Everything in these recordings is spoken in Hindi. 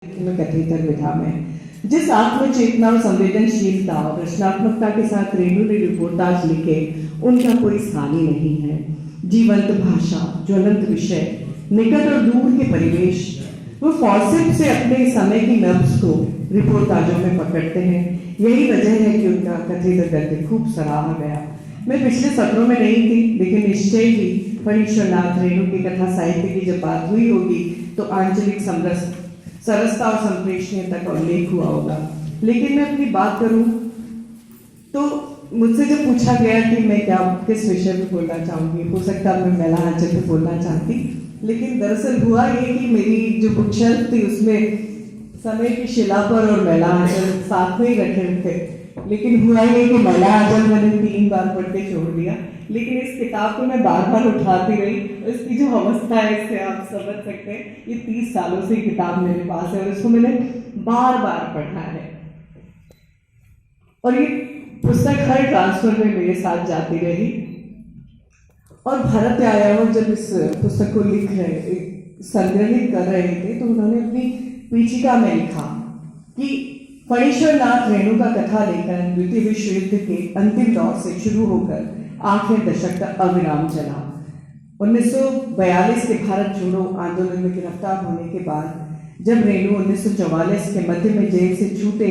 में कथेतर विधा में जिस आत्म चेतना और संवेदनशीलता और रचनात्मकता के साथ रेणु ने रिपोर्टाज लिखे, उनका कोई स्थानी नहीं है। जीवंत भाषा, ज्वलंत विषय, निकट और दूर के परिवेश, वो फॉर्सेप से अपने समय की नब्ज को रिपोर्टाजों में पकड़ते हैं। यही वजह है कि उनका कथेतर गद्य खूब सराहा गया। मैं पिछले सत्रों में नहीं थी, लेकिन निश्चय ही फणीश्वरनाथ रेणु की कथा साहित्य की जब बात हुई होगी तो आंचलिक सरसता और संप्रेषणीयता का उल्लेख हुआ होगा। लेकिन मैं अपनी बात करूं तो मुझसे जब पूछा गया कि मैं किस विषय में बोलना चाहूंगी, हो सकता है मैं महिला आंचल पे बोलना चाहती, लेकिन दरअसल हुआ ये कि मेरी जो बुक शेल्फ थी उसमें समय की शिला पर और महिला आंचल साथ में ही रखे थे। लेकिन हुआ ये कि महिला आंचल मैंने 3 बार पढ़ के छोड़ दिया, लेकिन इस किताब को मैं बार बार उठाती रही। इसकी जो अवस्था है इससे आप समझ सकते हैं, ये 30 सालों से किताब मेरे पास है और इसको मैंने बार बार पढ़ा है। और ये पुस्तक हर ट्रांसफर में मेरे साथ जाती रही। और भरत यायावर जब इस पुस्तक को लिख रहे, संग्रहित कर रहे थे, तो उन्होंने अपनी पीठिका में लिखा कि फणीश्वरनाथ रेणु का कथा लेखन द्वितीय विश्व युद्ध के अंतिम दौर से शुरू होकर आखिर दशक तक अविराम चला। 1942 के भारत छोड़ो आंदोलन में गिरफ्तार होने के बाद जब रेणु 1944 के मध्य में जेल से छूटे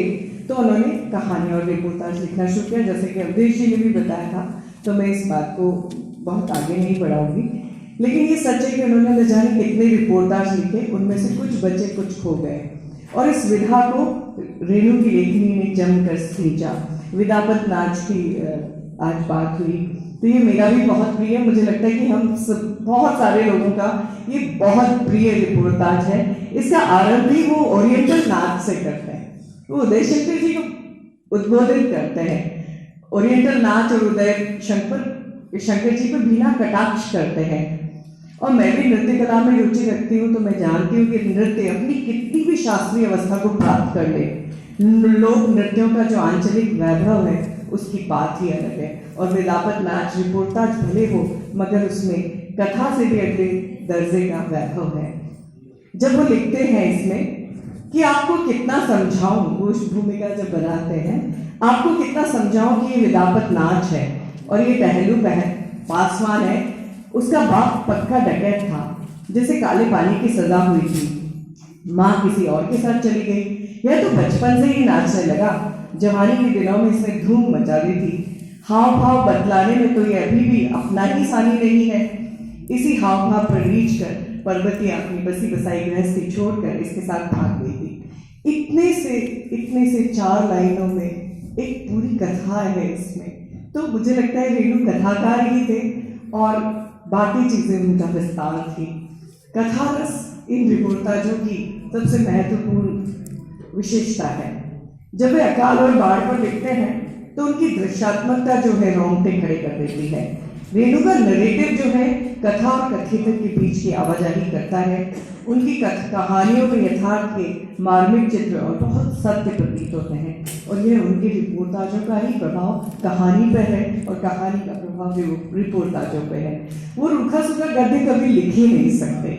तो उन्होंने कहानी और रिपोर्टाज लिखना शुरू किया। जैसे कि अवधेश जी ने भी बताया था, तो मैं इस बात को बहुत आगे नहीं बढ़ाऊंगी, लेकिन ये सच है कि उन्होंने न जाने कितने रिपोर्टाज लिखे, उनमें से कुछ बचे कुछ खो गए। और इस विधा को रेणु की लेखनी ने जमकर सींचा। विदापत नाच की आज बात हुई तो ये मेरा भी बहुत प्रिय, मुझे लगता है कि हम सब बहुत सारे लोगों का ये बहुत प्रिय रिपोर्टाज है। इसका आरंभ भी वो ओरिएंटल नाच से करते हैं। वो उदय शंकर जी को उद्बोधित करते हैं। ओरिएंटल नाच और उदय शंकर जी पर बिना कटाक्ष करते हैं। और मैं भी नृत्य कला में रुचि रखती हूँ, तो मैं जानती हूँ कि नृत्य अपनी कितनी भी शास्त्रीय अवस्था को प्राप्त कर ले, लोक नृत्यों का जो आंचलिक वैभव है उसकी बात ही अलग है। और विलापत नाच रिपोर्टाज भले हो, मगर उसमें कथा से भी अगले दर्जे का वैभव है। जब वो लिखते हैं इसमें कि आपको कितना समझाऊं, वो भूमिका जब बनाते हैं, आपको कितना समझाऊं कि ये विलापत नाच है और ये टहलू पासवान है, उसका बाप पक्का डकैत था जिसे काले पानी की सजा हुई थी। माँ किसी और के साथ चली गई। यह तो बचपन से ही नाचने लगा। जवानी के दिनों में इसने धूम मचा दी थी। हाव भाव बतलाने में तो ये अभी भी अपना ही सानी नहीं है। इसी हाव भाव पर रीछ कर पर्वती अपनी बसी बसाई गृहस्थी छोड़कर इसके साथ भाग गई थी। इतने से 4 लाइनों में एक पूरी कथा है इसमें। तो मुझे लगता है रेणु कथाकार ही थे और बाकी चीजें उनका विस्तार थी। कथा रस इन रिपोर्टाजों की सबसे महत्वपूर्ण विशेषता है। जब वे अकाल और बाढ़ पर लिखते हैं तो उनकी दृश्यात्मकता जो है रोंगटे खड़े कर देती है। रेणु का नरेटिव जो है कथा और कथेतर के बीच की आवाजाही करता है। उनकी कहानियों में यथार्थ के मार्मिक चित्र और बहुत सत्य प्रतीत होते हैं। और यह उनके रिपोर्टाजों का ही प्रभाव कहानी पर है और कहानी का प्रभाव रिपोर्टाजों पर है। वो रूखा सूखा गद्य कभी लिख ही नहीं सकते।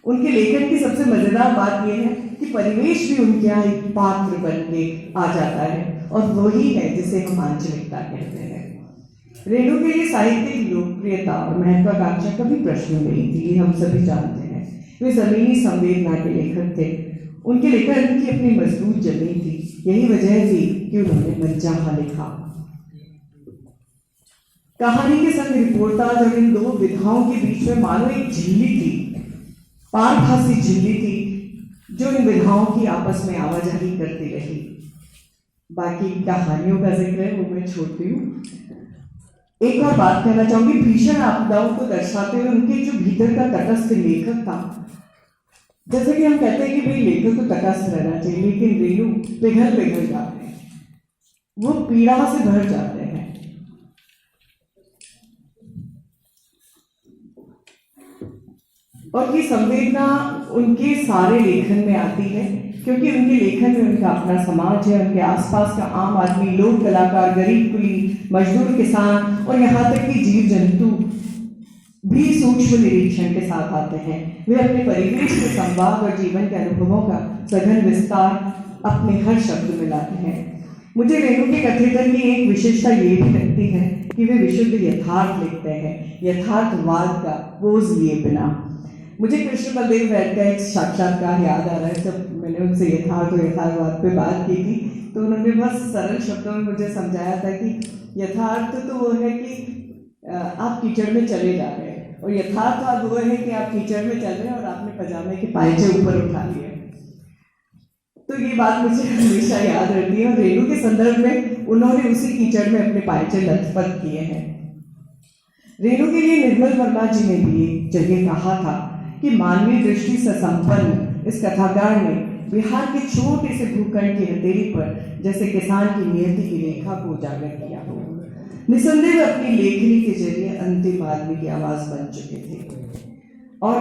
उनके लेखन की सबसे मजेदार बात यह है कि परिवेश भी उनके यहाँ एक पात्र बन के आ जाता है, और वही है जिसे हम आंचलिकता कहते हैं। रेणु के लिए साहित्य की लोकप्रियता और महत्वाकांक्षा कभी प्रश्न नहीं थी, ये हम सभी जानते हैं। वे जमीनी संवेदना के लेखक थे। उनके लेखन की अपनी मजबूत जमीन थी। यही वजह थी कि उन्होंने मनचाहा लिखा। कहानी के संग रिपोर्टाज और इन 2 विधाओं के बीच में मानो एक झिल्ली थी, पारभासी झिल्ली थी, जो इन विधाओं की आपस में आवाजाही करती रही। बाकी कहानियों का जिक्र है वो मैं छोड़ती हूँ। एक और बात कहना चाहूंगी, भीषण आपदाओं को दर्शाते हुए उनके जो भीतर का तटस्थ लेखक था। जैसे कि हम कहते हैं कि भाई लेखक को तटस्थ रहना चाहिए, लेकिन रेणु पिघल जाते हैं, वो पीड़ा से भर जाते हैं। और ये संवेदना उनके सारे लेखन में आती है, क्योंकि उनके लेखन में उनका अपना समाज है, उनके आसपास का आम आदमी, लोक कलाकार, गरीब कुली, मजदूर, किसान और यहाँ तक कि जीव जंतु भी सूक्ष्म निरीक्षण के साथ आते हैं। वे अपने परिवेश के संवाद और जीवन के अनुभवों का सघन विस्तार अपने हर शब्द में लाते हैं। मुझे रेणु के कथेतर की एक विशेषता ये भी लगती है कि वे विशुद्ध यथार्थ लिखते हैं, यथार्थवाद का बोझ लिए बिना। मुझे कृष्ण बलदेव वैद का एक साक्षात्कार याद आ रहा है। जब मैंने उनसे यथार्थ और यथार्थवाद पे बात की थी तो उन्होंने बहुत सरल शब्दों में मुझे समझाया था कि यथार्थ तो वो है कि आप कीचड़ में चले जा रहे हैं, और यथार्थवाद वो है कि आप कीचड़ में चल रहे हैं और आपने पजामे के पायचे ऊपर उठा लिए। तो ये बात मुझे हमेशा याद रहती है, और रेणु के संदर्भ में उन्होंने उसी कीचड़ में अपने पायचे लथपथ किए हैं। रेणु के लिए निर्मल वर्मा जी ने भी एक जगह कहा था कि मानवीय दृष्टि से संपन्न इस कथाकार ने बिहार के छोटे से भूखंड की हथेली पर जैसे किसान की नियति की रेखा को उजागर किया हो। निसंदेह अपनी लेखनी के जरिए अंतिम आदमी की आवाज बन चुके थे।